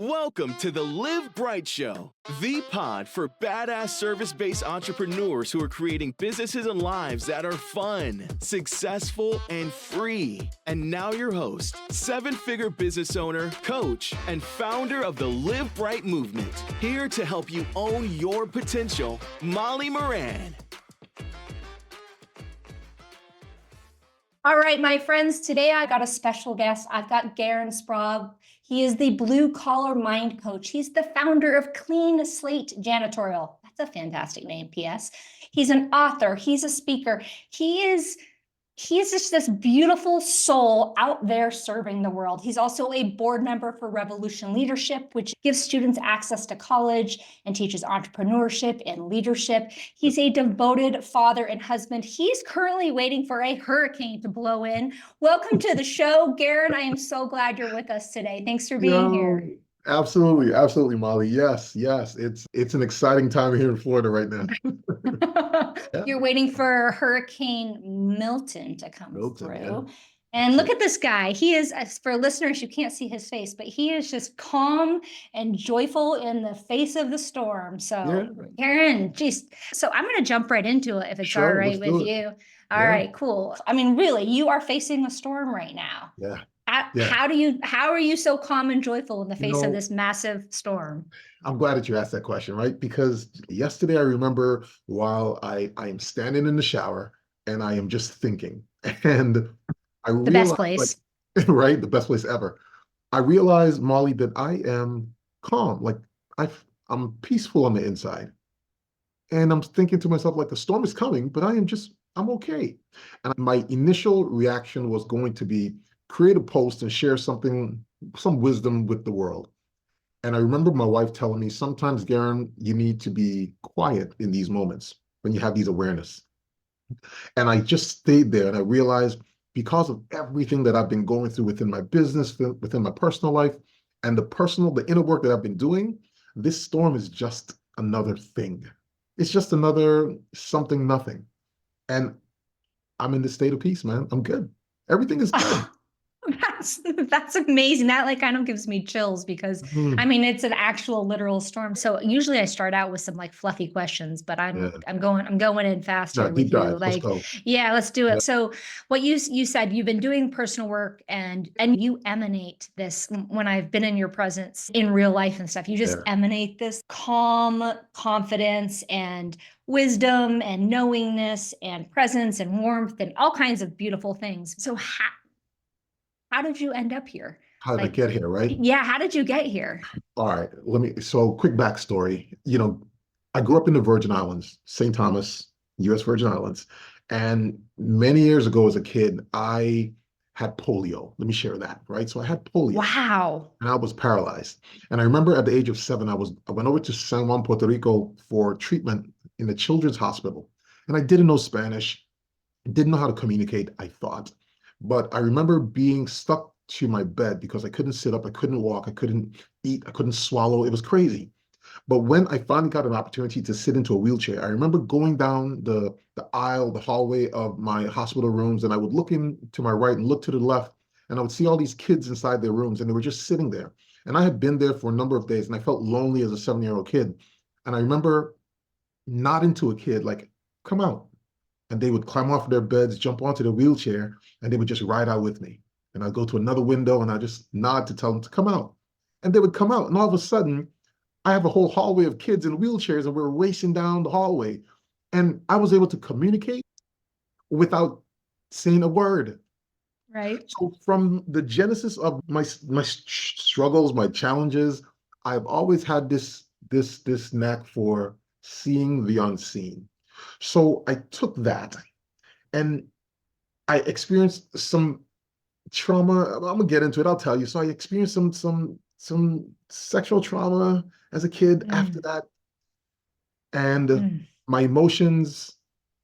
Welcome to the Live Bright Show, the pod for badass service-based entrepreneurs who are creating businesses and lives that are fun, successful, and free. And now your host, seven-figure business owner, coach, and founder of the Live Bright movement, here to help you own your potential, Molly Moran. All right, my friends, today I got a special guest. I've got Gerren Sprauve. He is the blue collar mind coach. He's the founder of Clean Slate Janitorial. That's a fantastic name, P.S. He's an author. He's a speaker. He is just this beautiful soul out there serving the world. He's also a board member for Revolution Leadership, which gives students access to college and teaches entrepreneurship and leadership. He's a devoted father and husband. He's currently waiting for a hurricane to blow in. Welcome to the show, Gerren. I am so glad you're with us today. Thanks for being here. Absolutely, Molly. Yes. It's an exciting time here in Florida right now. Yeah. You're waiting for Hurricane Milton to come through. Yeah. And look at this guy. He is, for listeners, you can't see his face, but he is just calm and joyful in the face of the storm. So, Gerren, geez. So I'm going to jump right into it if it's all right with you. All right, cool. I mean, really, you are facing a storm right now. Yeah. How are you so calm and joyful in the face of this massive storm? I'm glad that you asked that question, right? Because yesterday I remember while I am standing in the shower and I am just thinking, and I realized, the best place, right? The best place ever. I realized, Molly, that I am calm. Like I'm peaceful on the inside. And I'm thinking to myself, like, the storm is coming, but I'm okay. And my initial reaction was going to be create a post and share some wisdom with the world. And I remember my wife telling me, sometimes, Gerren, you need to be quiet in these moments when you have these awareness. And I just stayed there and I realized, because of everything that I've been going through within my business, within my personal life, and the inner work that I've been doing, this storm is just another thing. It's just another something, nothing. And I'm in this state of peace, man. I'm good. Everything is good. That's amazing. That kind of gives me chills because I mean, it's an actual literal storm. So usually I start out with some fluffy questions, but I'm going in faster with you. Let's do it. Yeah. So what you said, you've been doing personal work and you emanate this when I've been in your presence in real life and stuff. You just emanate this calm confidence and wisdom and knowingness and presence and warmth and all kinds of beautiful things. So how did you end up here? How did I get here, right? Yeah, how did you get here? All right, so quick backstory. I grew up in the Virgin Islands, St. Thomas, U.S. Virgin Islands. And many years ago as a kid, I had polio. Let me share that, right? So I had polio. Wow. And I was paralyzed. And I remember at the age of 7, I went over to San Juan, Puerto Rico for treatment in the children's hospital. And I didn't know Spanish, didn't know how to communicate, I thought. But I remember being stuck to my bed because I couldn't sit up, I couldn't walk, I couldn't eat, I couldn't swallow. It was crazy. But when I finally got an opportunity to sit into a wheelchair, I remember going down the aisle, the hallway of my hospital rooms, and I would look in to my right and look to the left, and I would see all these kids inside their rooms, and they were just sitting there. And I had been there for a number of days, and I felt lonely as a 7-year-old kid. And I remember nodding to a kid, like, come out. And they would climb off their beds, jump onto the wheelchair, and they would just ride out with me. And I'd go to another window and I'd just nod to tell them to come out. And they would come out. And all of a sudden, I have a whole hallway of kids in wheelchairs and we're racing down the hallway. And I was able to communicate without saying a word. Right. So from the genesis of my struggles, my challenges, I've always had this knack for seeing the unseen. So I took that and I experienced some trauma. I'm gonna get into it. I'll tell you. So I experienced some sexual trauma as a kid after that. And my emotions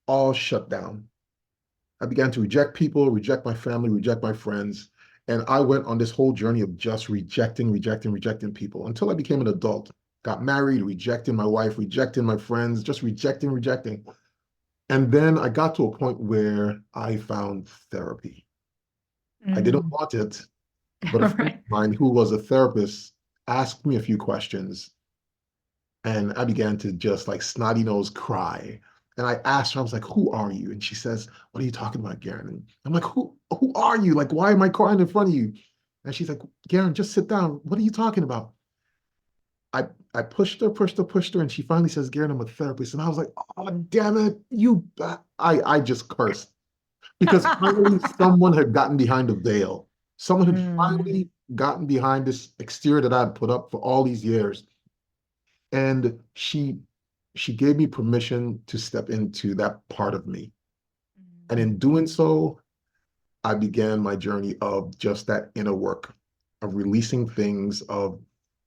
all shut down. I began to reject people, reject my family, reject my friends. And I went on this whole journey of just rejecting people until I became an adult. Got married, rejecting my wife, rejecting my friends, just rejecting. And then I got to a point where I found therapy. I didn't want it, but a friend of mine who was a therapist asked me a few questions, and I began to just like snotty nose cry. And I asked her, I was like, "Who are you?" And she says, "What are you talking about, Gerren?" And I'm like, "Who are you? Like, why am I crying in front of you?" And she's like, "Gerren, just sit down. What are you talking about?" I pushed her, and she finally says, "Gerren, I'm a therapist." And I was like, "Oh, damn it, I just cursed because finally someone had gotten behind the veil. Someone had Mm. finally gotten behind this exterior that I had put up for all these years. And she gave me permission to step into that part of me. And in doing so, I began my journey of just that inner work, of releasing things, of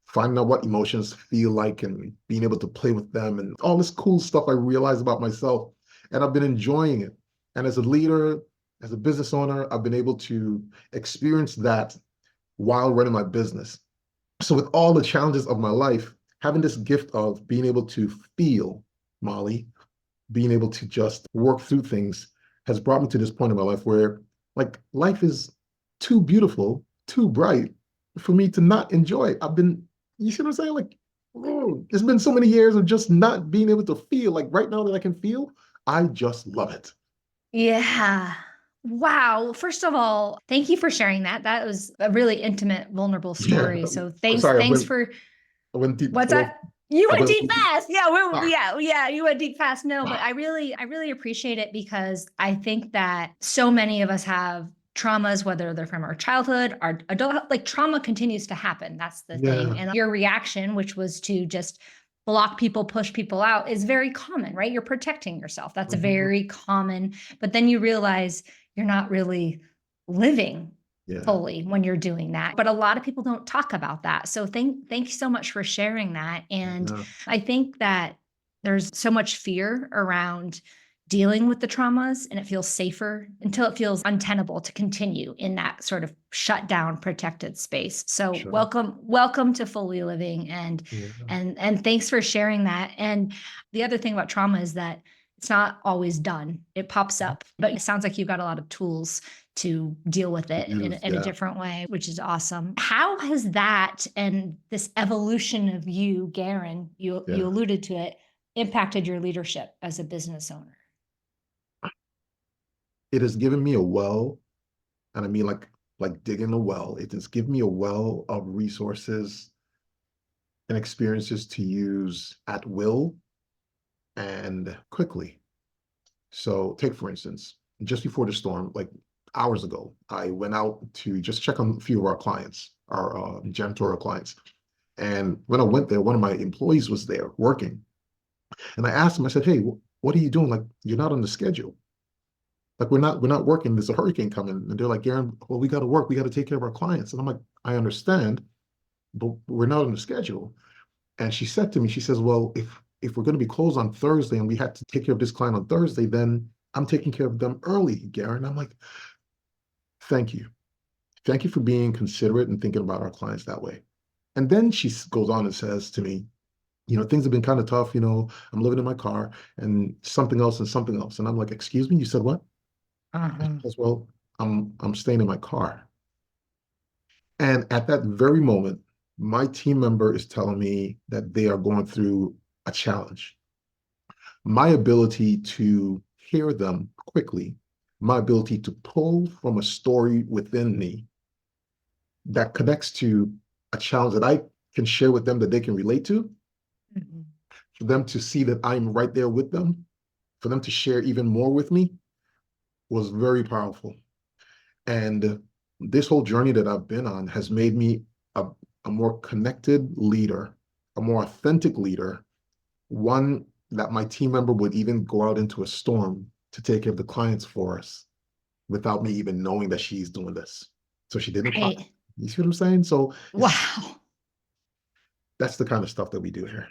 finding out what emotions feel like and being able to play with them and all this cool stuff I realized about myself. And I've been enjoying it. And as a leader, as a business owner, I've been able to experience that while running my business. So with all the challenges of my life, having this gift of being able to feel, Molly, being able to just work through things has brought me to this point in my life where like life is too beautiful, too bright for me to not enjoy. You see what I'm saying? Like, it's been so many years of just not being able to feel. Like right now that I can feel, I just love it. Yeah. Wow. First of all, thank you for sharing that. That was a really intimate, vulnerable Yeah. story. So I'm thanks, sorry, thanks for I went deep. what's that? You I went went deep fast. Yeah, ah, yeah, you went deep fast. No, but ah. I really appreciate it because I think that so many of us have traumas, whether they're from our childhood, our adult, like trauma continues to happen. That's the thing. Yeah. And your reaction, which was to just block people, push people out, is very common, right? You're protecting yourself. That's a Mhm. very common, but then you realize you're not really living Yeah. fully when you're doing that. But a lot of people don't talk about that. So thank you so much for sharing that. And Yeah. I think that there's so much fear around dealing with the traumas, and it feels safer until it feels untenable to continue in that sort of shut down protected space. So Sure. welcome to fully living, Yeah. and thanks for sharing that. And the other thing about trauma is that it's not always done. It pops up, but it sounds like you've got a lot of tools to deal with it Use, in a yeah. different way, which is awesome. How has that and this evolution of you, Gerren, you Yeah. alluded to it, impacted your leadership as a business owner? It has given me a well, and I mean like digging a well. It has given me a well of resources and experiences to use at will and quickly. So take for instance, just before the storm, like hours ago, I went out to just check on a few of our clients, our janitorial clients. And when I went there, one of my employees was there working. And I asked him, I said, "Hey, what are you doing? Like, you're not on the schedule. Like, we're not working. There's a hurricane coming." And they're like, "Gerren, well, we got to work. We got to take care of our clients." And I'm like, "I understand, but we're not on the schedule." And she said to me, she says, "Well, if we're going to be closed on Thursday and we had to take care of this client on Thursday, then I'm taking care of them early, Gerren." I'm like, "Thank you. Thank you for being considerate and thinking about our clients that way." And then she goes on and says to me, "Things have been kind of tough. I'm living in my car and something else and something else." And I'm like, "Excuse me, you said what?" And she Uh-huh. says, "Well, I'm staying in my car." And at that very moment, my team member is telling me that they are going through a challenge. My ability to hear them quickly, my ability to pull from a story within me that connects to a challenge that I can share with them that they can relate to, Mhm. for them to see that I'm right there with them, for them to share even more with me was very powerful. And this whole journey that I've been on has made me a, a more connected leader, a more authentic leader, one that my team member would even go out into a storm to take care of the clients for us without me even knowing that she's doing this. So she didn't pop. Right. You see what I'm saying? So Wow. that's the kind of stuff that we do here.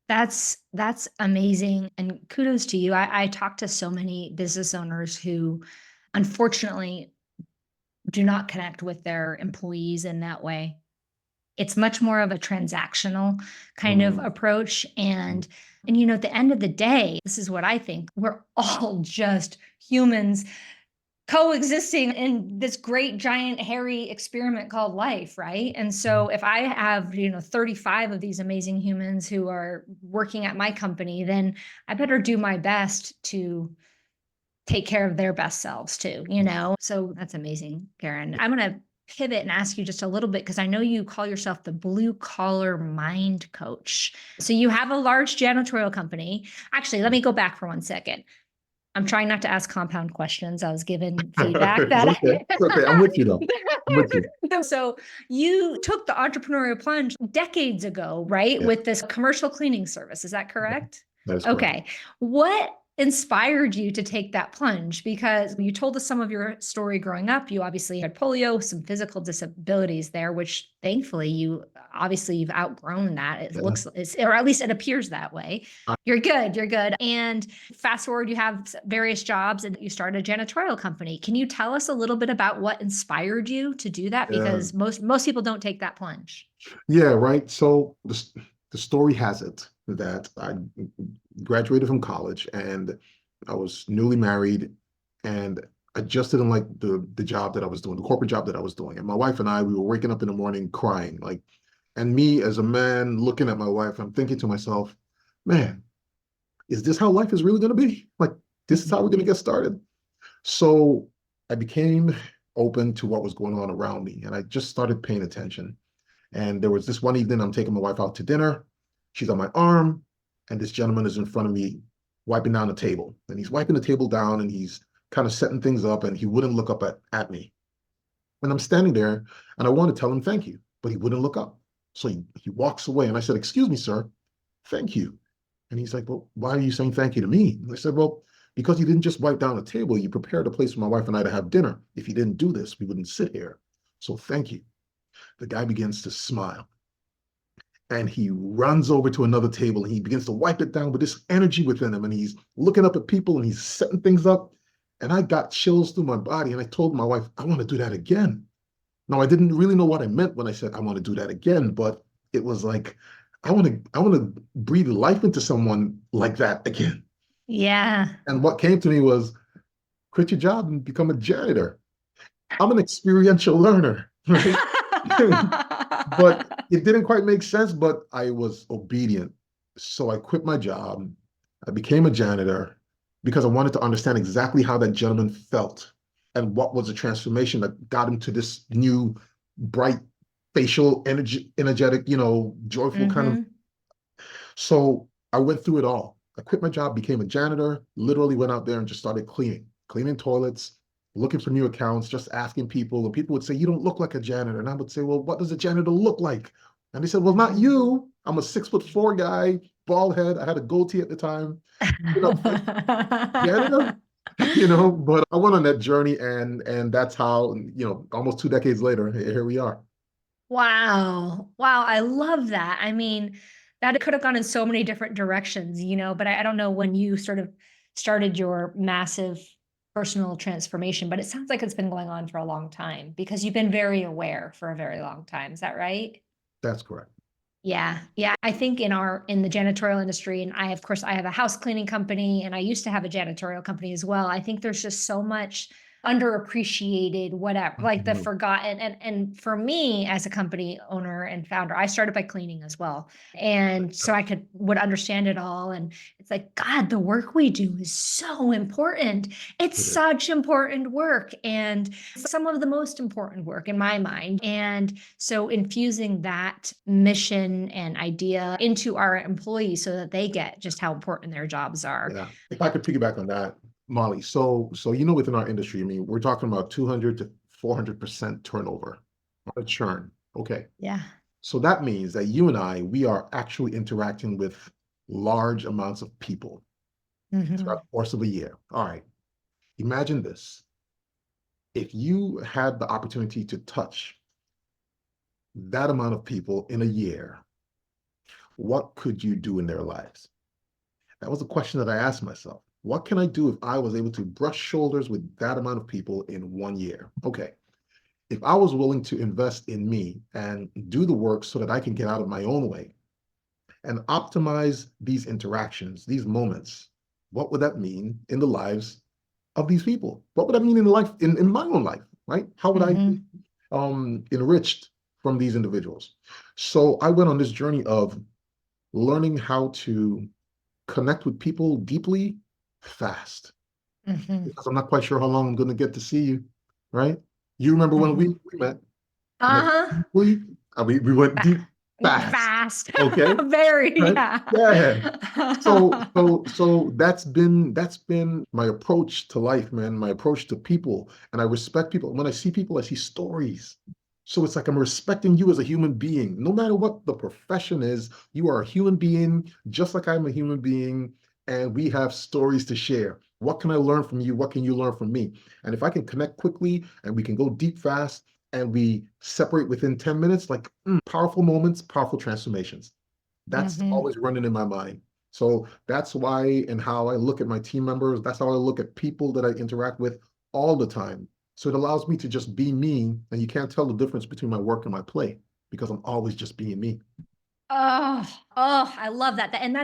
That's amazing. And kudos to you. I talk to so many business owners who unfortunately do not connect with their employees in that way. It's much more of a transactional kind of Mm, approach. mm, And at the end of the day, this is what I think. We're all just humans coexisting in this great giant hairy experiment called life, right? And so if I have 35 of these amazing humans who are working at my company, then I better do my best to take care of their best selves too, so that's amazing, Gerren. I'm going to pivot and ask you just a little bit, because I know you call yourself the blue collar mind coach. So you have a large janitorial company. Actually, let me go back for 1 second. I'm trying not to ask compound questions. I was given feedback that Okay. It's okay. I'm with you though. I'm with you. So you took the entrepreneurial plunge decades ago, right? Yeah. With this commercial cleaning service. Is that correct? That is correct. Okay. What inspired you to take that plunge? Because you told us some of your story growing up. You obviously had polio, some physical disabilities there, which thankfully you've outgrown that. It looks, or at least it appears that way. You're good. You're good. And fast forward, you have various jobs and you started a janitorial company. Can you tell us a little bit about what inspired you to do that? Because most people don't take that plunge. Yeah, right. So the story has it that I graduated from college and I was newly married, and I just didn't like the job that I was doing, the corporate job that I was doing. And my wife and I, we were waking up in the morning crying, like, and me as a man looking at my wife, I'm thinking to myself, man, is this how life is really going to be? Like, this is how we're going to get started. So I became open to what was going on around me, and I just started paying attention. And there was this one evening, I'm taking my wife out to dinner. She's on my arm, and this gentleman is in front of me, wiping down the table. And he's wiping the table down, and he's kind of setting things up, and he wouldn't look up at me. And I'm standing there, and I want to tell him thank you, but he wouldn't look up. So he walks away, and I said, "Excuse me, sir, thank you." And he's like, "Well, why are you saying thank you to me?" And I said, "Well, because you didn't just wipe down the table, you prepared a place for my wife and I to have dinner. If you didn't do this, we wouldn't sit here. So thank you." The guy begins to smile, and he runs over to another table and he begins to wipe it down with this energy within him. And he's looking up at people and he's setting things up. And I got chills through my body. And I told my wife, I want to do that again. Now, I didn't really know what I meant when I said, I want to do that again. But it was like, I want to breathe life into someone like that again. Yeah. And what came to me was, quit your job and become a janitor. I'm an experiential learner, right? But it didn't quite make sense, but I was obedient. So I quit my job. I became a janitor because I wanted to understand exactly how that gentleman felt and what was the transformation that got him to this new, bright, facial, energetic, joyful kind of. So I went through it all. I quit my job, became a janitor, literally went out there and just started cleaning toilets, looking for new accounts, just asking people. And people would say, "You don't look like a janitor." And I would say, "Well, what does a janitor look like?" And they said, "Well, not you. I'm a 6'4" guy, bald head. I had a goatee at the time. Janitor, but I went on that journey, and that's how, almost 2 decades later, here we are. Wow. Wow. I love that. I mean, that could have gone in so many different directions, but I don't know when you sort of started your massive personal transformation, but it sounds like it's been going on for a long time because you've been very aware for a very long time. Is that right? That's correct. Yeah. Yeah. I think in the janitorial industry, and I have a house cleaning company and I used to have a janitorial company as well. I think there's just so much underappreciated, whatever, like the forgotten. And for me as a company owner and founder, I started by cleaning as well. And so I would understand it all. And it's like, God, the work we do is so important. It's such important work and some of the most important work in my mind. And so infusing that mission and idea into our employees so that they get just how important their jobs are. Yeah. If I could piggyback on that, Molly. So within our industry, I mean, we're talking about 200 to 400% turnover, not a churn. Okay. Yeah. So that means that you and we are actually interacting with large amounts of people throughout the course of a year. All right. Imagine this. If you had the opportunity to touch that amount of people in a year, what could you do in their lives? That was a question that I asked myself. What can I do if I was able to brush shoulders with that amount of people in 1 year? Okay. If I was willing to invest in me and do the work so that I can get out of my own way and optimize these interactions, these moments, what would that mean in the lives of these people? What would that mean in life, in my own life, right? How would I be Mm-hmm. enriched from these individuals? So I went on this journey of learning how to connect with people deeply fast, Mm-hmm. because I'm not quite sure how long I'm going to get to see you, right? You remember when Mm-hmm. we met? Connect Uh-huh. deeply. We went deep fast. Fast. Okay. Very, Right? yeah. Yeah. So that's been my approach to life, man, my approach to people. And I respect people. When I see people, I see stories. So it's like I'm respecting you as a human being. No matter what the profession is, you are a human being, just like I'm a human being, and we have stories to share. What can I learn from you? What can you learn from me? And if I can connect quickly and we can go deep fast and we separate within 10 minutes, like powerful moments, powerful transformations. That's Mm-hmm. always running in my mind. So that's why and how I look at my team members. That's how I look at people that I interact with all the time. So it allows me to just be me, and you can't tell the difference between my work and my play because I'm always just being me. Oh, I love that. And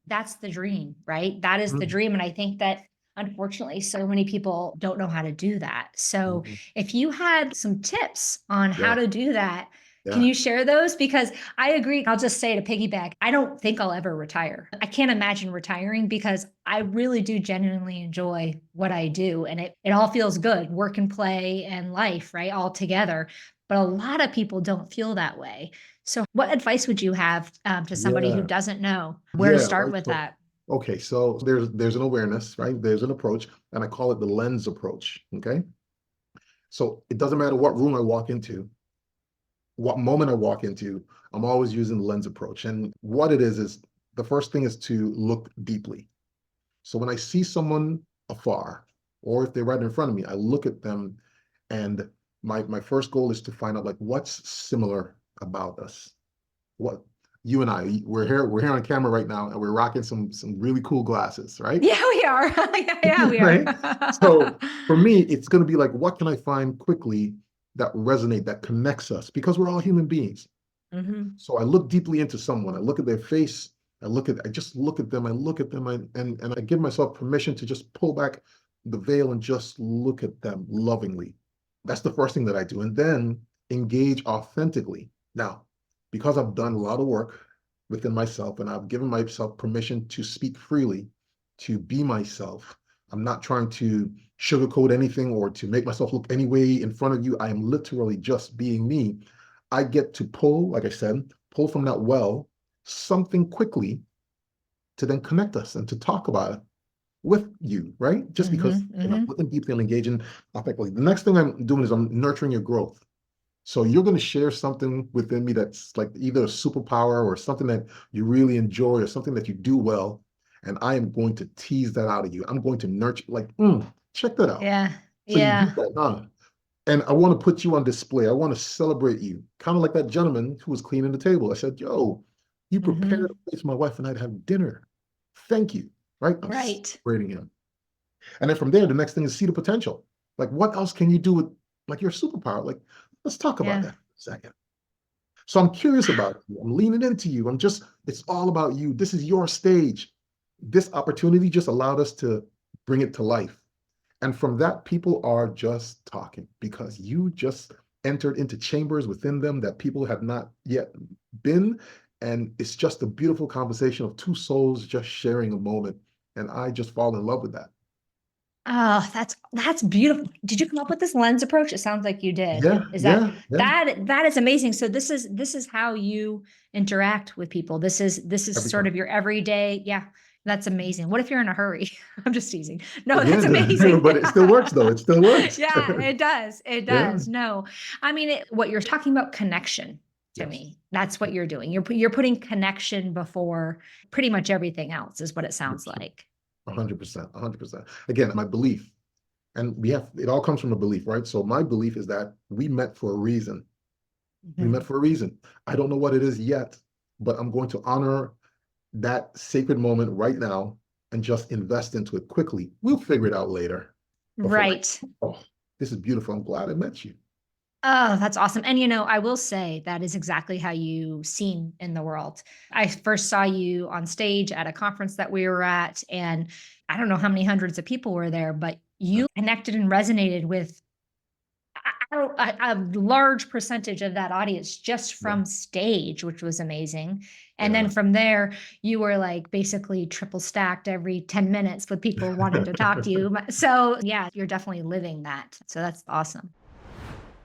that's the dream, right? That is the Mhm. dream. And I think that unfortunately, so many people don't know how to do that. So Mhm. if you had some tips on how Yeah, to do that, can yeah, you share those? Because I agree. I'll just say to piggyback, I don't think I'll ever retire. I can't imagine retiring because I really do genuinely enjoy what I do. And it all feels good, work and play and life, right? All together. But a lot of people don't feel that way. So, what advice would you have to somebody who yeah, doesn't know where to yeah. start Right. with So, that? okay, so there's an awareness, right? There's an approach, and I call it the lens approach. Okay, so it doesn't matter what room I walk into, what moment I walk into, I'm always using the lens approach. And what it is the first thing is to look deeply. So when I see someone afar, or if they're right in front of me, I look at them, and my first goal is to find out like what's similar about us. What you and I, we're here on camera right now, and we're rocking some really cool glasses, right? Yeah, we are. Yeah, we are. Right. So for me, it's going to be like, what can I find quickly that resonate, that connects us? Because we're all human beings. Hmm. So I look deeply into someone. I look at their face. I just look at them. I look at them, and I give myself permission to just pull back the veil and just look at them lovingly. That's the first thing that I do. And then engage authentically. Now, because I've done a lot of work within myself and I've given myself permission to speak freely, to be myself, I'm not trying to sugarcoat anything or to make myself look any way in front of you. I am literally just being me. I get to pull, like I said, pull from that well something quickly to then connect us and to talk about it with you, right? Just Hmm. because I'm Hmm. looking deeply and engaging authentically. The next thing I'm doing is I'm nurturing your growth. So you're going to share something within me that's like either a superpower or something that you really enjoy or something that you do well. And I am going to tease that out of you. I'm going to nurture, like, check that out. Yeah. So you do Yeah. that, huh? And I want to put you on display. I want to celebrate you, kind of like that gentleman who was cleaning the table. I said, "Yo, you prepared Hmm. a place for my wife and I to have dinner. Thank you." Right? I'm Right. celebrating him. And then from there, the next thing is see the potential. Like, what else can you do with like your superpower? Like, let's talk about Yeah. that for a second. So I'm curious about you. I'm leaning into you. It's all about you. This is your stage. This opportunity just allowed us to bring it to life. And from that, people are just talking because you just entered into chambers within them that people have not yet been. And it's just a beautiful conversation of two souls just sharing a moment. And I just fall in love with that. Oh, that's beautiful. Did you come up with this lens approach? It sounds like you did. Yeah, Is that yeah, yeah. that is amazing. So this is how you interact with people. This is Every sort time. of your everyday. Yeah, that's amazing. What if you're in a hurry? I'm just teasing. No, Yeah, that's amazing. but it still works though. It still works. Yeah, it does. It Yeah. does. No, I mean what you're talking about connection to Yes. me. That's what you're doing. You're putting connection before pretty much everything else is what it sounds like. 100%. 100%. Again, my belief, and it all comes from a belief, right? So my belief is that we met for a reason. We met Mhm. for a reason. I don't know what it is yet, but I'm going to honor that sacred moment right now and just invest into it quickly. We'll figure it out later. But for right Right. now, oh, this is beautiful. I'm glad I met you. Oh, that's awesome. And I will say that is exactly how you seem in the world. I first saw you on stage at a conference that we were at, and I don't know how many hundreds of people were there, but you connected and resonated with a large percentage of that audience just from stage, which was amazing. And then from there, you were like basically triple stacked every 10 minutes with people wanting to talk to you. So yeah, you're definitely living that. So that's awesome.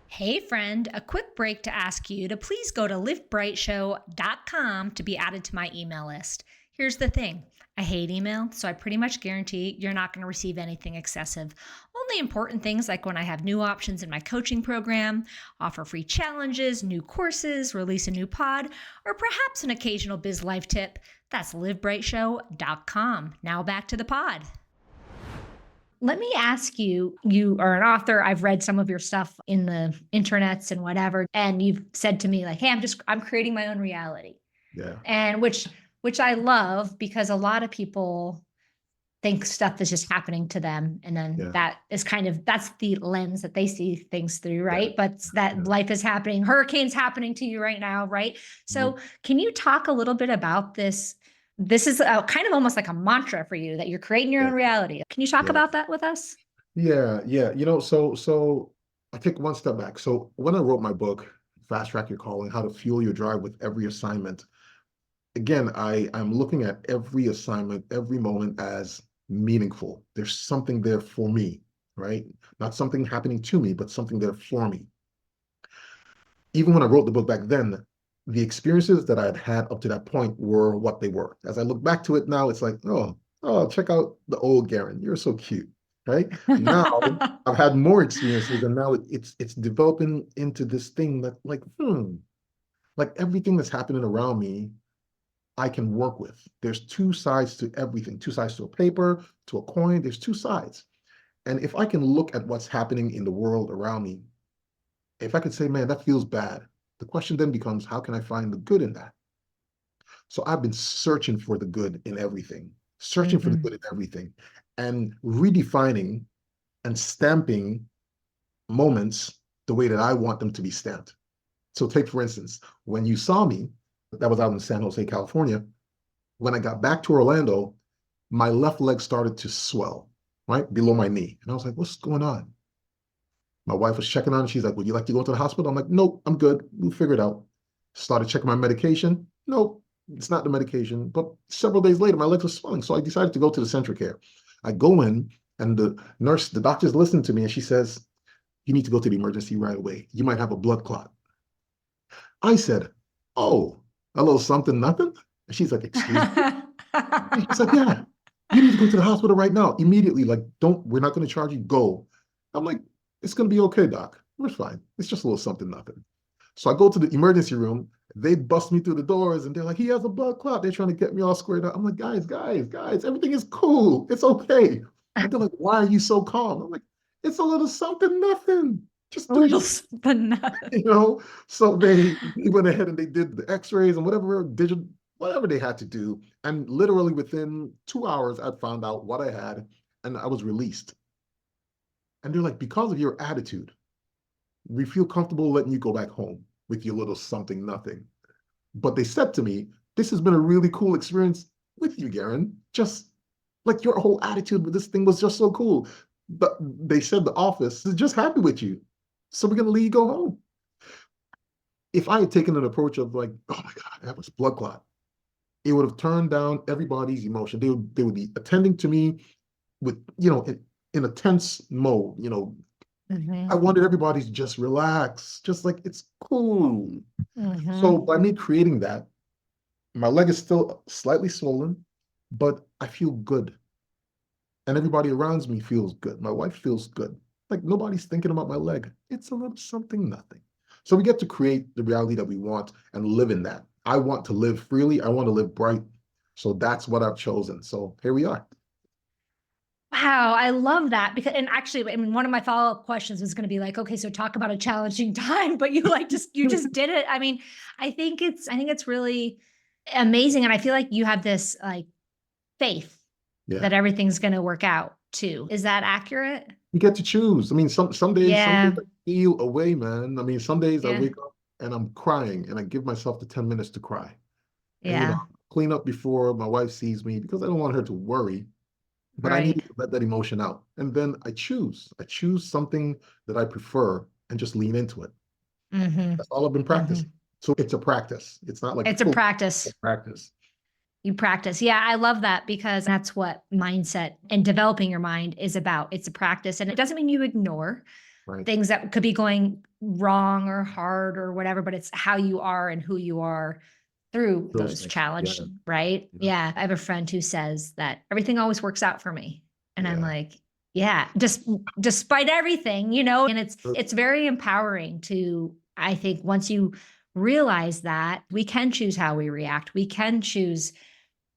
Hey friend, a quick break to ask you to please go to livebrightshow.com to be added to my email list. Here's the thing. I hate email, so I pretty much guarantee you're not going to receive anything excessive. Only important things like when I have new options in my coaching program, offer free challenges, new courses, release a new pod, or perhaps an occasional biz life tip. That's livebrightshow.com. Now back to the pod. Let me ask you, you are an author. I've read some of your stuff in the internets and whatever. And you've said to me like, hey, I'm creating my own reality. Yeah. And which I love, because a lot of people think stuff is just happening to them. And then that is that's the lens that they see things through, right? But that life is happening, hurricanes happening to you right now, right? So can you talk a little bit about this? This is kind of almost like a mantra for you, that you're creating your own reality. Can you talk about that with us? Yeah. You know, so I take one step back. So when I wrote my book, Fast Track Your Calling, How to Fuel Your Drive with Every Assignment, again, I'm looking at every assignment, every moment as meaningful. There's something there for me, right? Not something happening to me, but something there for me. Even when I wrote the book back then, the experiences that I had had up to that point were what they were. As I look back to it now, it's like, oh, check out the old Gerren. You're so cute, right? Now I've had more experiences, and now it's developing into this thing that like everything that's happening around me, I can work with. There's two sides to everything, two sides to a paper, to a coin. There's two sides. And if I can look at what's happening in the world around me, if I could say, man, that feels bad, the question then becomes, how can I find the good in that? So I've been searching for the good in everything, searching for the good in everything, and redefining and stamping moments the way that I want them to be stamped. So take, for instance, when you saw me, that was out in San Jose, California. When I got back to Orlando, my left leg started to swell, right below my knee. And I was like, what's going on? My wife was checking on it. She's like, would you like to go to the hospital? I'm like, nope, I'm good. We'll figure it out. Started checking my medication. Nope, it's not the medication. But several days later, my legs were swelling. So I decided to go to the Central Care. I go in, and the doctor's listening to me, and she says, you need to go to the emergency right away. You might have a blood clot. I said, oh, a little something, nothing? And she's like, excuse me? She's like, yeah, you need to go to the hospital right now, immediately. Like, we're not going to charge you, go. I'm like, it's going to be okay, doc. We're fine. It's just a little something, nothing. So I go to the emergency room. They bust me through the doors, and they're like, he has a blood clot. They're trying to get me all squared up. I'm like, guys, everything is cool. It's okay. And they're like, why are you so calm? I'm like, it's a little something, nothing. Just a little something, nothing. You know? So they went ahead and they did the x-rays and whatever they had to do. And literally within 2 hours, I'd found out what I had, and I was released. And they're like, because of your attitude, we feel comfortable letting you go back home with your little something, nothing. But they said to me, this has been a really cool experience with you, Gerren. Just like your whole attitude with this thing was just so cool. But they said the office is just happy with you. So we're going to let you go home. If I had taken an approach of like, oh my God, that was blood clot, it would have turned down everybody's emotion. They would be attending to me with, in a tense mode, I wanted everybody to just relax, just like it's cool. So by me creating that, my leg is still slightly swollen, but I feel good. And everybody around me feels good. My wife feels good. Like nobody's thinking about my leg. It's a little something, nothing. So we get to create the reality that we want and live in that. I want to live freely. I want to live bright. So that's what I've chosen. So here we are. Wow, I love that, because, and actually, I mean, one of my follow-up questions was going to be like, okay, so talk about a challenging time, but you just did it. I mean, I think it's really amazing. And I feel like you have this like faith that everything's going to work out too. Is that accurate? You get to choose. I mean, some days I feel away, man. I mean, some days I wake up and I'm crying, and I give myself the 10 minutes to cry. And, clean up before my wife sees me, because I don't want her to worry. but I need Right. to let that emotion out. And then I choose something that I prefer and just lean into it. Hmm. That's all I've been Hmm. practicing. So it's a practice. It's not like It's a full practice. practice. You practice. Yeah, I love that because that's what mindset and developing your mind is about. It's a practice. And it doesn't mean you ignore Right. things that could be going wrong or hard or whatever, but it's how you are and who you are through Those those things. Yeah. challenges, right? Yeah. Yeah. I have a friend who says that everything always works out for me. And I'm Yeah. like, yeah, just despite everything, and it's Uh, it's very empowering to, I think, once you realize that we can choose how we react, we can choose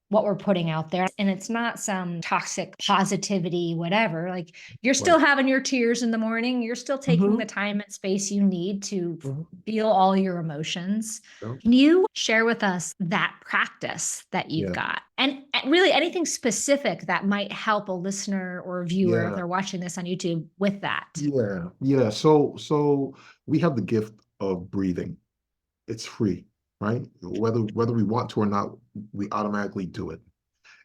what we're putting out there. And it's not some toxic positivity, whatever. Like you're Right. still having your tears in the morning. You're still taking Mhm. the time and space you need to Mhm. feel all your emotions. Yeah. Can you share with us that practice that you've Yeah. got? And really anything specific that might help a listener or a viewer if Yeah. they're watching this on YouTube with that? Yeah. Yeah. So we have the gift of breathing. It's free, right? Whether we want to or not, we automatically do it.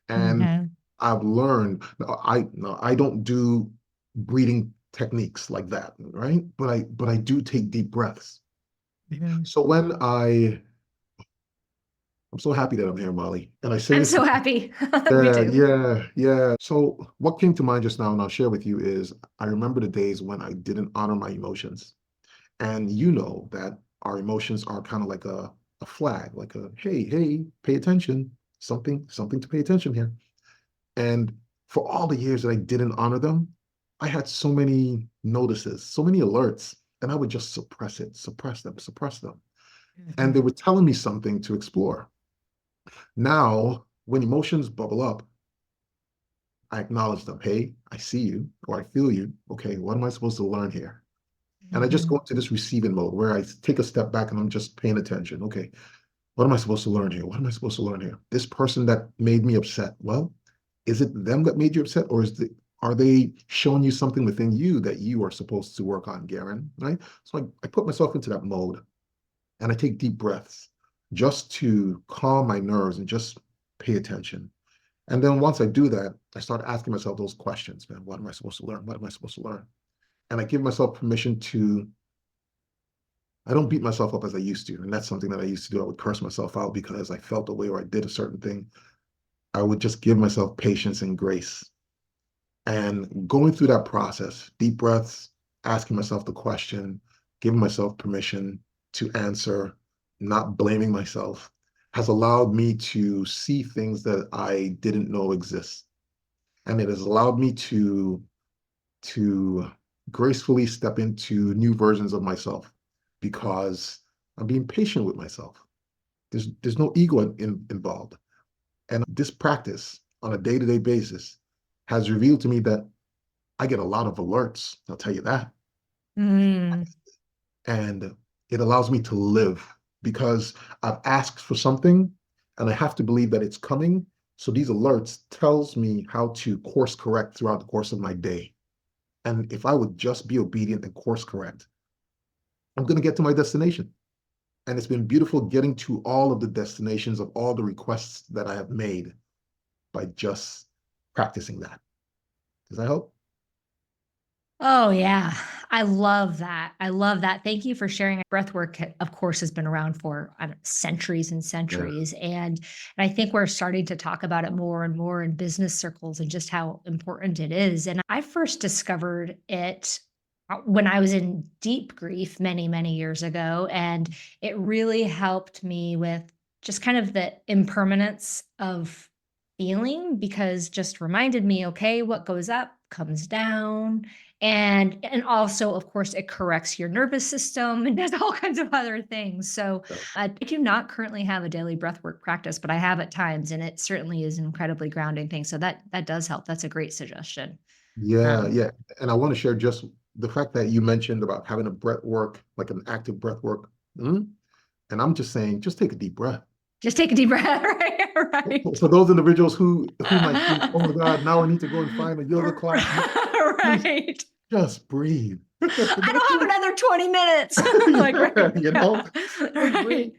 And Mhm. I've learned, no, I don't do breathing techniques like that, right? But I do take deep breaths. Mhm. So I'm so happy that I'm here, Molly. And I say I'm this, so happy. Me yeah, too. yeah, yeah. So what came to mind just now, and I'll share with you, is I remember the days when I didn't honor my emotions. And you know that our emotions are kind of like a flag, like a hey, pay attention, something to pay attention here. And for all the years that I didn't honor them, I had so many notices, so many alerts, and I would just suppress it, suppress them, suppress them. And they Mhm. were telling me something to explore. Now, when emotions bubble up, I acknowledge them. Hey, I see you, or I feel you. Okay, what am I supposed to learn here? And I just go Mhm. into this receiving mode where I take a step back and I'm just paying attention. Okay, what am I supposed to learn here? What am I supposed to learn here? This person that made me upset. Well, is it them that made you upset, or are they showing you something within you that you are supposed to work on, Gerren? Right? So I put myself into that mode and I take deep breaths just to calm my nerves and just pay attention. And then once I do that, I start asking myself those questions, man. What am I supposed to learn? What am I supposed to learn? And I give myself permission to, I don't beat myself up as I used to. And that's something that I used to do. I would curse myself out because I felt a way or I did a certain thing. I would just give myself patience and grace. And going through that process, deep breaths, asking myself the question, giving myself permission to answer, not blaming myself, has allowed me to see things that I didn't know exist. And it has allowed me to gracefully step into new versions of myself because I'm being patient with myself. There's no ego involved. And this practice on a day-to-day basis has revealed to me that I get a lot of alerts, I'll tell you that. Mm. And it allows me to live because I've asked for something and I have to believe that it's coming. So these alerts tells me how to course correct throughout the course of my day. And if I would just be obedient and course correct, I'm going to get to my destination. And it's been beautiful getting to all of the destinations of all the requests that I have made by just practicing that. Does that help? Oh, yeah. I love that. I love that. Thank you for sharing. Breathwork, of course, has been around for I don't know, centuries and Yeah. centuries. And I think we're starting to talk about it more and more in business circles and just how important it is. And I first discovered it when I was in deep grief many, many years ago. And it really helped me with just kind of the impermanence of feeling because just reminded me, okay, what goes up comes down, and also, of course, it corrects your nervous system and does all kinds of other things. So I do not currently have a daily breathwork practice, but I have at times, and it certainly is an incredibly grounding thing. So that does help. That's a great suggestion. Yeah, Um, yeah. And I want to share just the fact that you mentioned about having a breath work, like an active breath work. Mhm. And I'm just saying, just take a deep breath. just take a deep breath, right? Right. For those individuals who might think, oh my God, now I need to go and find a yoga class. Just Right. just breathe. I don't have another 20 minutes. Like, right. You know, Right.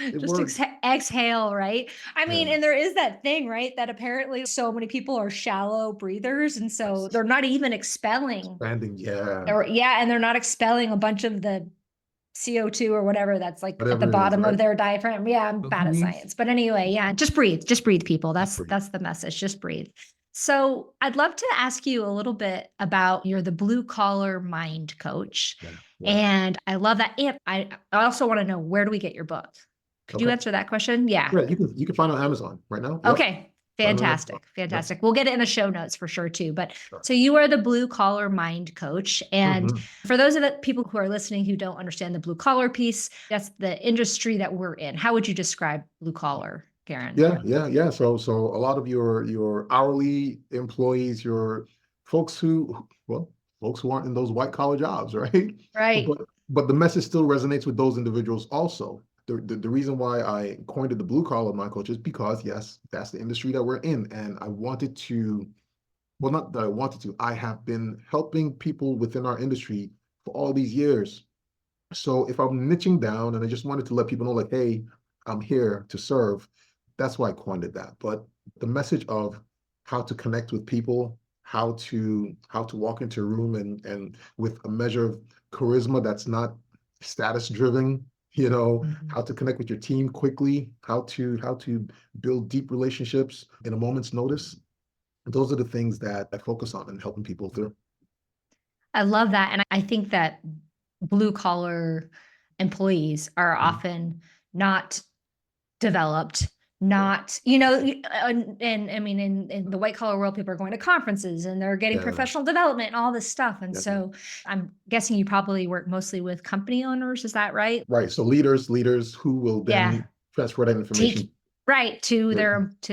it Just works. exhale, right? I mean, Yeah. and there is that thing, right? That apparently so many people are shallow breathers. And so Yes. they're not even expelling, Expanding, yeah, or yeah, and they're not expelling a bunch of the CO2 or whatever that's like at the whatever it is, bottom of right? their diaphragm. Yeah, I'm bad at Mhm. science. But anyway, yeah, just breathe, people. Just That's breathe. that's the message. Just breathe. So I'd love to ask you a little bit about you're the blue collar mind coach. Yeah, yeah. And I love that. And I also want to know, where do we get your book? Could you Okay. answer that question? Yeah. Yeah, you can find it on Amazon right now. Yep. Okay. Find it on Amazon. Fantastic. Yep. Fantastic. We'll get it in the show notes for sure too. But Sure. so you are the blue collar mind coach. And Mhm. for those of the people who are listening who don't understand the blue collar piece, that's the industry that we're in. How would you describe blue collar, Gerren? Yeah. So a lot of your hourly employees, your folks folks who aren't in those white collar jobs, right? Right. But the message still resonates with those individuals also. The reason why I coined it the blue collar mind coach is because yes, that's the industry that we're in, and I wanted to. Well, not that I wanted to. I have been helping people within our industry for all these years. So if I'm niching down and I just wanted to let people know, like, hey, I'm here to serve, that's why I coined it that. But the message of how to connect with people, how to walk into a room and with a measure of charisma that's not status driven, Mhm. how to connect with your team quickly, how to build deep relationships in a moment's notice. Those are the things that I focus on and helping people through. I love that. And I think that blue collar employees are Mhm. often not developed, Yeah, not, and I mean, in the white collar world, people are going to conferences and they're getting yeah, professional development and all this stuff. And yeah. so I'm guessing you probably work mostly with company owners. Is that right? Right. So leaders who will Yeah. then transfer that Teach information. right Right. to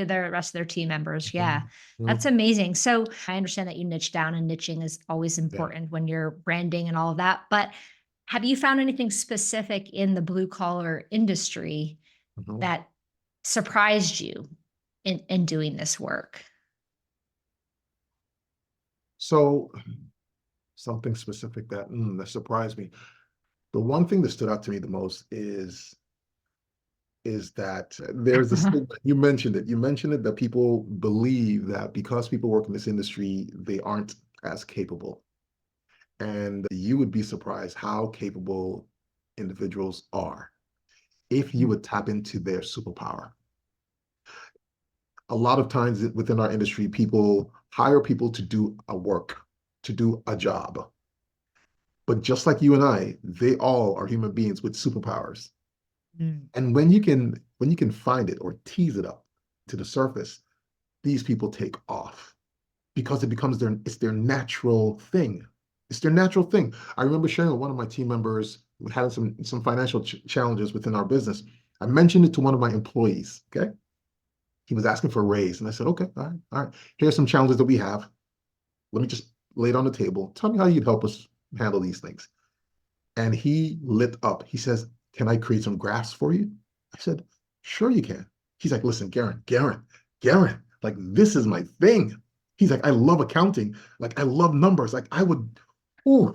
their rest of their team members. Yeah. Mhm. That's Mhm. amazing. So I understand that you niche down, and niching is always Yeah. important when you're branding and all of that. But have you found anything specific in the blue collar industry Mhm. that surprised you in doing this work? So something specific that surprised me. The one thing that stood out to me the most is that there's this thing, you mentioned it. You mentioned it that people believe that because people work in this industry, they aren't as capable. And you would be surprised how capable individuals are if you would tap into their superpower. A lot of times within our industry, people hire people to do a work, to do a job. But just like you and I, they all are human beings with superpowers. Mm. And when you can find it or tease it up to the surface, these people take off because it's their natural thing. It's their natural thing. I remember sharing with one of my team members who had some financial challenges within our business. I mentioned it to one of my employees. Okay. He was asking for a raise. And I said, okay, all right. Here's some challenges that we have. Let me just lay it on the table. Tell me how you'd help us handle these things. And he lit up. He says, can I create some graphs for you? I said, sure you can. He's like, listen, Gerren, like this is my thing. He's like, I love accounting. Like I love numbers. Like I would, ooh.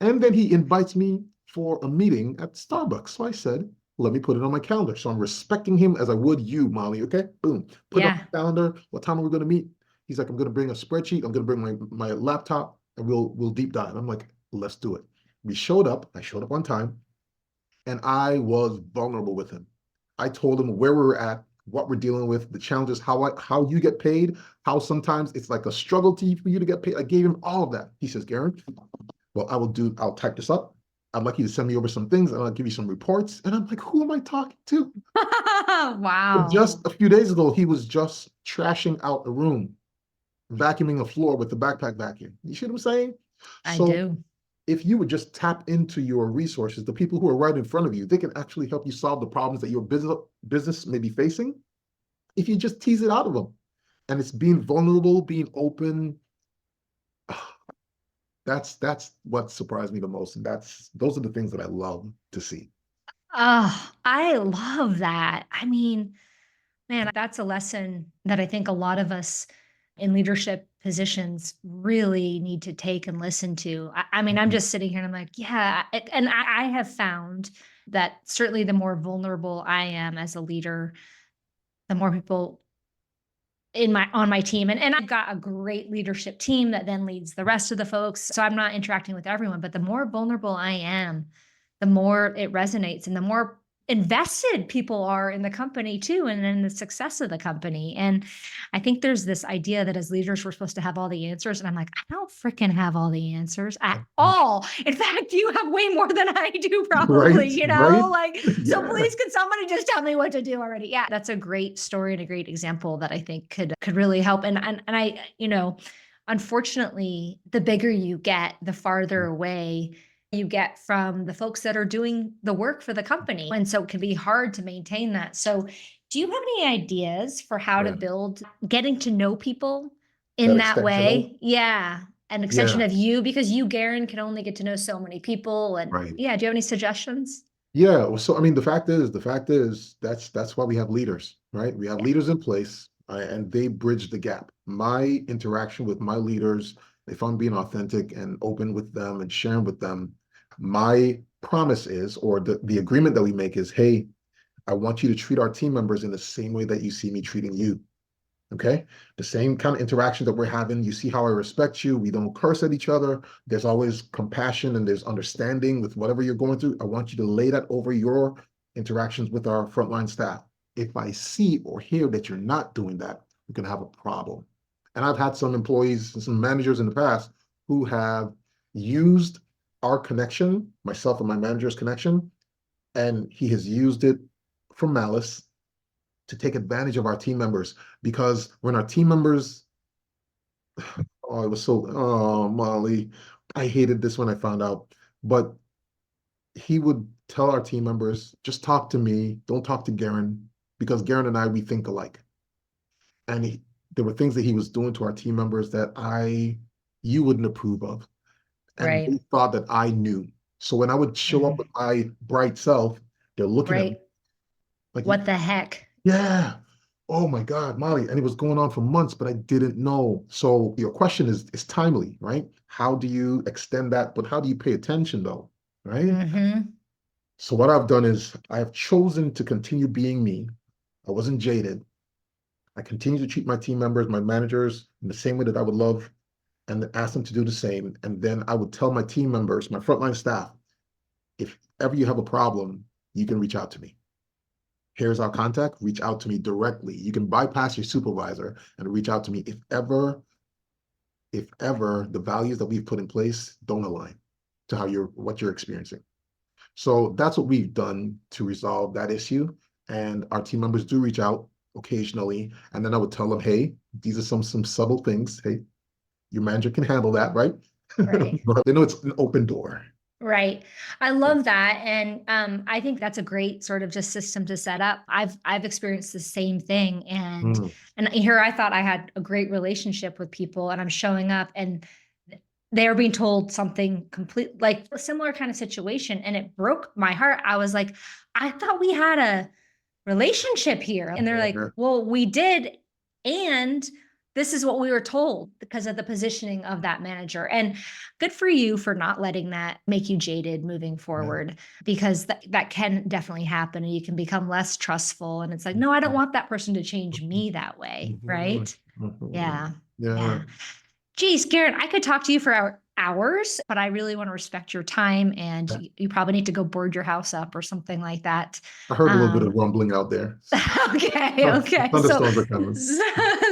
And then he invites me for a meeting at Starbucks. So I said, let me put it on my calendar. So I'm respecting him as I would you, Molly. Okay, boom. Put it on Yeah. my calendar. What time are we going to meet? He's like, I'm going to bring a spreadsheet. I'm going to bring my laptop, and we'll deep dive. I'm like, let's do it. We showed up. I showed up on time, and I was vulnerable with him. I told him where we're at, what we're dealing with, the challenges, how you get paid, how sometimes it's like a struggle for you to get paid. I gave him all of that. He says, Gerren, well, I'll type this up. I'd like you to send me over some things and I'll give you some reports. And I'm like, who am I talking to? But Wow. just a few days ago, he was just trashing out a room, vacuuming a floor with the backpack vacuum. You see what I'm saying? I So do. if you would just tap into your resources, the people who are right in front of you, they can actually help you solve the problems that your business may be facing if you just tease it out of them. And it's being vulnerable, being open. That's what surprised me the most. And those are the things that I love to see. Oh, I love that. I mean, man, that's a lesson that I think a lot of us in leadership positions really need to take and listen to. I mean, I'm just sitting here and I'm like, yeah. And I have found that certainly the more vulnerable I am as a leader, the more people on my team. And I've got a great leadership team that then leads the rest of the folks. So I'm not interacting with everyone, but the more vulnerable I am, the more it resonates and the more invested people are in the company too, and in the success of the company. And I think there's this idea that as leaders, we're supposed to have all the answers. And I'm like, I don't freaking have all the answers at all. In fact, you have way more than I do, probably, Right, right. like, so Yeah. please, could somebody just tell me what to do already? Yeah, that's a great story and a great example that I think could really help. And I, unfortunately, the bigger you get, the farther away you get from the folks that are doing the work for the company. And so it can be hard to maintain that. So do you have any ideas for how to Yeah. build getting to know people in That that extension of, way? Yeah. An extension yeah, of you, because you, Gerren, can only get to know so many people. And right. yeah, do you have any suggestions? Yeah. Well, so I mean, the fact is that's why we have leaders, right? We have Yeah. leaders in place, and they bridge the gap. My interaction with my leaders, if I'm being authentic and open with them and sharing with them, my promise is, or the agreement that we make is, hey, I want you to treat our team members in the same way that you see me treating you. Okay. The same kind of interaction that we're having. You see how I respect you. We don't curse at each other. There's always compassion and there's understanding with whatever you're going through. I want you to lay that over your interactions with our frontline staff. If I see or hear that you're not doing that, we're going to have a problem. And I've had some employees and some managers in the past who have used our connection, myself and my manager's connection, and he has used it for malice to take advantage of our team members, because when our team members, oh, it was so, oh, Molly, I hated this when I found out, but he would tell our team members, just talk to me, don't talk to Gerren, because Gerren and I, we think alike. And there were things that he was doing to our team members that you wouldn't approve of. And Right. they thought that I knew. So when I would show up with my bright self, they're looking at me Right. like, What the heck? yeah. Oh my God, Molly. And it was going on for months, but I didn't know. So your question is timely, right? How do you extend that? But how do you pay attention though? Right? Mm-hmm. So what I've done is I have chosen to continue being me. I wasn't jaded. I continue to treat my team members, my managers in the same way that I would love and ask them to do the same. And then I would tell my team members, my frontline staff, if ever you have a problem, you can reach out to me. Here's our contact, reach out to me directly. You can bypass your supervisor and reach out to me if ever the values that we've put in place don't align to what you're experiencing. So that's what we've done to resolve that issue. And our team members do reach out occasionally. And then I would tell them, hey, these are some subtle things. Hey, your manager can handle that, right? Right. But they know it's an open door. Right. I love that. And I think that's a great sort of just system to set up. I've experienced the same thing. Mm, And here I thought I had a great relationship with people and I'm showing up and they're being told something complete, like a similar kind of situation. And it broke my heart. I was like, I thought we had a relationship here. And they're like, yeah, well, we did. And this is what we were told because of the positioning of that manager. And good for you for not letting that make you jaded moving yeah. forward, because that can definitely happen and you can become less trustful. And it's like, no, I don't want that person to change me that way. Mhm, Right. mhm. Yeah. Yeah, Yeah. Geez, Gerren, I could talk to you for hours, but I really want to respect your time and yeah. you probably need to go board your house up or something like that. I heard a little bit of Um, rumbling out there. okay, okay. Thunderstorms are coming.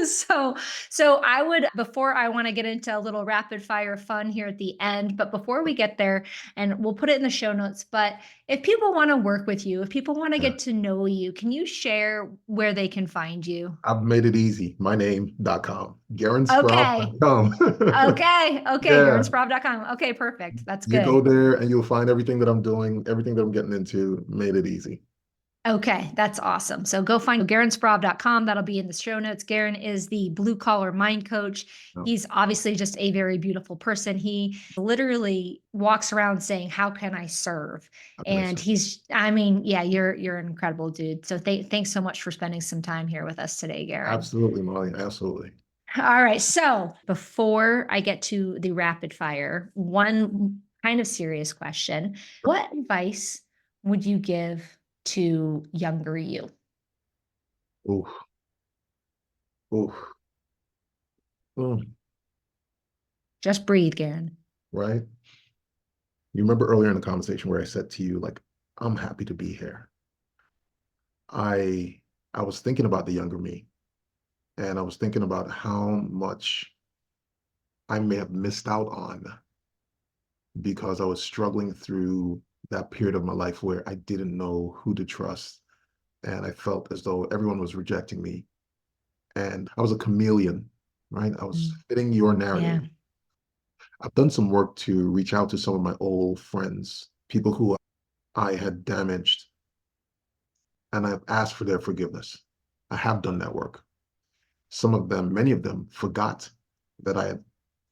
So, so I would, before I want to get into a little rapid fire fun here at the end, but before we get there, and we'll put it in the show notes, but if people want to work with you, if people want to Yeah. get to know you, can you share where they can find you? I've made it easy. myname.com. Okay. GerrenSprauve.com. Okay. Okay. Yeah. GerrenSprauve.com. Okay. Perfect. That's You go good. there and you'll find everything that I'm doing, everything that I'm getting into, made it easy. Okay, that's awesome. So go find GerrenSprauve.com. That'll be in the show notes. Gerren is the blue collar mind coach. Oh, He's obviously just a very beautiful person. He literally walks around saying, "How can I serve?" how can I And say? I mean, yeah, you're an incredible dude. So thanks so much for spending some time here with us today, Gerren. Absolutely, Molly. Absolutely. All right. So before I get to the rapid fire, one kind of serious question. What advice would you give to younger you? Ooh, ooh, ooh, Just breathe, Gerren. right? You remember earlier in the conversation where I said to you, like, I'm happy to be here. I I was thinking about the younger me, and I was thinking about how much I may have missed out on because I was struggling through that period of my life where I didn't know who to trust. And I felt as though everyone was rejecting me. And I was a chameleon, right? I was fitting your Yeah. narrative. I've done some work to reach out to some of my old friends, people who I had damaged, and I've asked for their forgiveness. I have done that work. Some of them, many of them, forgot that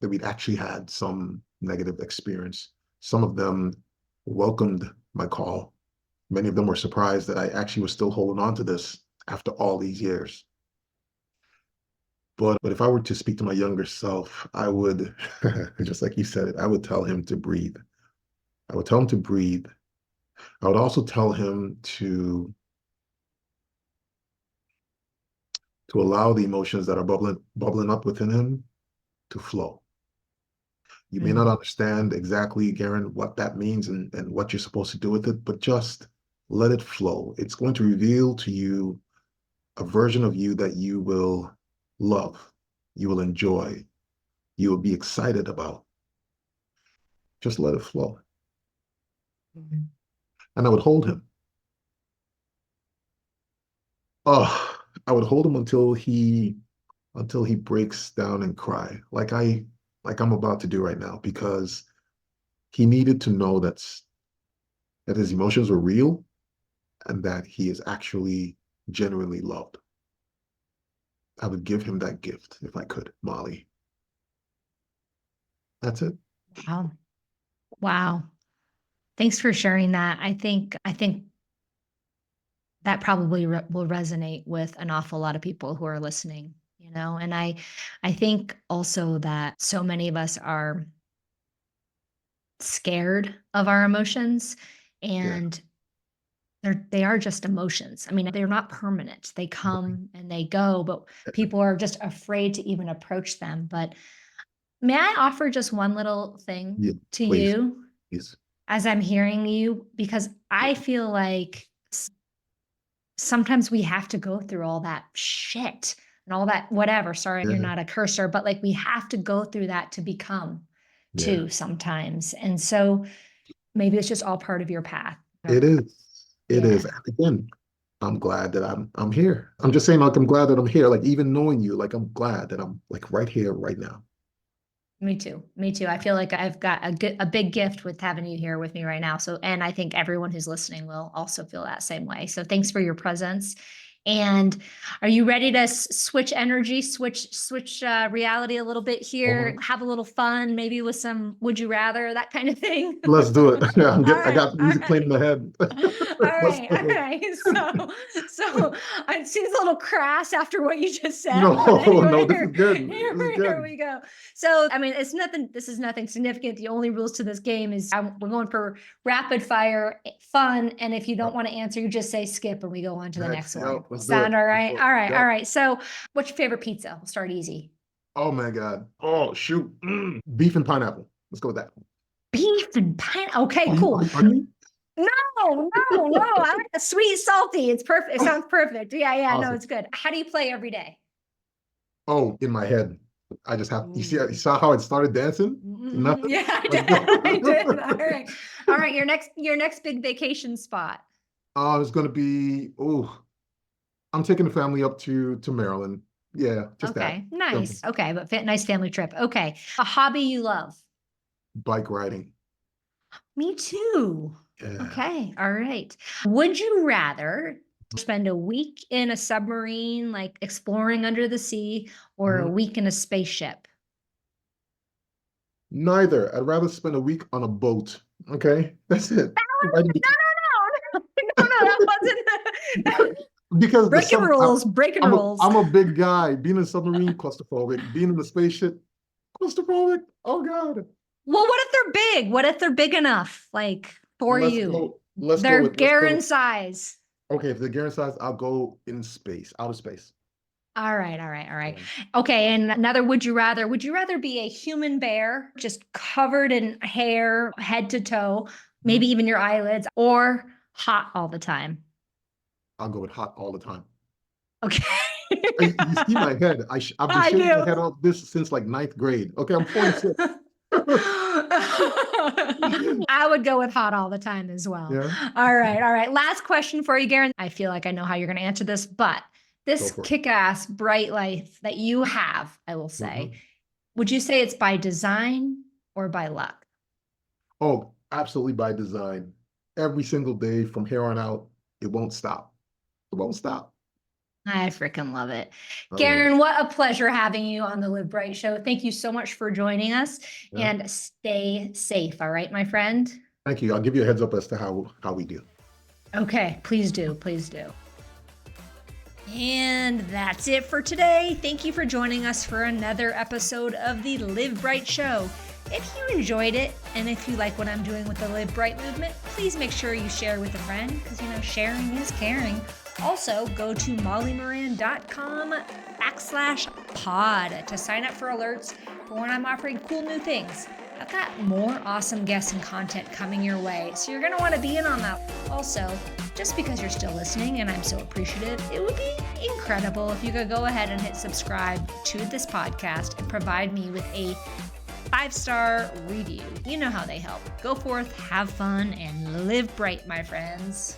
that we'd actually had some negative experience. Some of them welcomed my call. Many of them were surprised that I actually was still holding on to this after all these years. But if I were to speak to my younger self, I would, just like you said it, I would tell him to breathe. I would tell him to breathe. I would also tell him to allow the emotions that are bubbling up within him to flow. You may not understand exactly, Gerren, what that means and what you're supposed to do with it, but just let it flow. It's going to reveal to you a version of you that you will love, you will enjoy, you will be excited about. Just let it flow. And I would hold him. Oh, I would hold him until he breaks down and cry, like I'm about to do right now, because he needed to know that his emotions were real and that he is actually genuinely loved. I would give him that gift if I could, Molly. That's it. Wow. Wow. Thanks for sharing that. I think that probably will resonate with an awful lot of people who are listening, and I think also that so many of us are scared of our emotions, Yeah. and they are just emotions. I mean, they're not permanent. They come and they go, but people are just afraid to even approach them. But may I offer just one little thing Yeah, to please, you please. as I'm hearing you? Because I feel like sometimes we have to go through all that shit and all that whatever. Sorry, you're Yeah, not a cursor, but like we have to go through that to become yeah. too sometimes. And so maybe it's just all part of your path. It is. It is. Yeah. And again, I'm glad that I'm here. I'm just saying, like, I'm glad that I'm here. Like, even knowing you, like, I'm glad that I'm like right here, right now. Me too. Me too. I feel like I've got a big gift with having you here with me right now. So, and I think everyone who's listening will also feel that same way. So thanks for your presence. And are you ready to switch energy, switch reality a little bit here, Mhm. have a little fun, maybe with some would you rather, that kind of thing? Let's do it. Yeah, All I right. got the All music playing right. in my head. All Let's right, all do right. So it seems a little crass after what you just it. said, No, but anyway, no, this is good. This is here good. we go. So, I mean, it's nothing. This is nothing significant. The only rules to this game is we're going for rapid fire fun, and if you don't Yep. want to answer, you just say skip, and we go on to the next one. Yep, let's do it. Sound all Let's right? do it. All right, all Yep. right. So, what's your favorite pizza? We'll start easy. Oh my God. Oh shoot. Beef and pineapple. Let's go with that. Beef and pine. Okay, Are you, cool. are you? No, no. I like the sweet, salty. It's perfect. It sounds perfect. Yeah, yeah. No, Awesome. it's good. How do you play every day? Oh, in my head. I just have, you Ooh. saw how it started dancing? Nothing. Yeah, I Let's did. go. I did. All right. All right. Your next big vacation spot. It's gonna be, I'm taking the family up to Maryland. Yeah, just that. Okay. Simple. Nice. Okay, but nice family trip. Okay. A hobby you love. Bike riding. Me too. Yeah. Okay. All right. Would you rather spend a week in a submarine, like exploring under the sea, or a Mhm. week in a spaceship? Neither. I'd rather spend a week on a boat. Okay, that's it. Riding No, no, no, no, no, that wasn't. Because Breaking rules, breaking rules. I'm a big guy. Being in a submarine, claustrophobic. Being in a spaceship, claustrophobic. Oh God. Well, what if they're big? What if they're big enough, like for you? They're Gerren size. Okay, if they're Gerren size, I'll go in space, outer space. All right. Okay, and another would you rather? Would you rather be a human bear, just covered in hair, head to toe, maybe even your eyelids, or hot all the time? I'll go with hot all the time. Okay. You see my head. I've been shaving my head off this since like 9th grade. Okay, I'm 46. I would go with hot all the time as well. Yeah. All right. Last question for you, Gerren. I feel like I know how you're going to answer this, but this kick-ass bright life that you have, I will say, would you say it's by design or by luck? Oh, absolutely by design. Every single day from here on out, it won't stop. It won't stop. I freaking love it. Gerren, what a pleasure having you on the Live Bright Show. Thank you so much for joining us and stay safe. All right, my friend. Thank you. I'll give you a heads up as to how we do. Okay, please do. Please do. And that's it for today. Thank you for joining us for another episode of the Live Bright Show. If you enjoyed it, and if you like what I'm doing with the Live Bright movement, please make sure you share with a friend, because, sharing is caring. Also, go to mollymoran.com/pod to sign up for alerts for when I'm offering cool new things. I've got more awesome guests and content coming your way, so you're going to want to be in on that. Also, just because you're still listening, and I'm so appreciative, it would be incredible if you could go ahead and hit subscribe to this podcast and provide me with a 5-star review. You know how they help. Go forth, have fun, and live bright, my friends.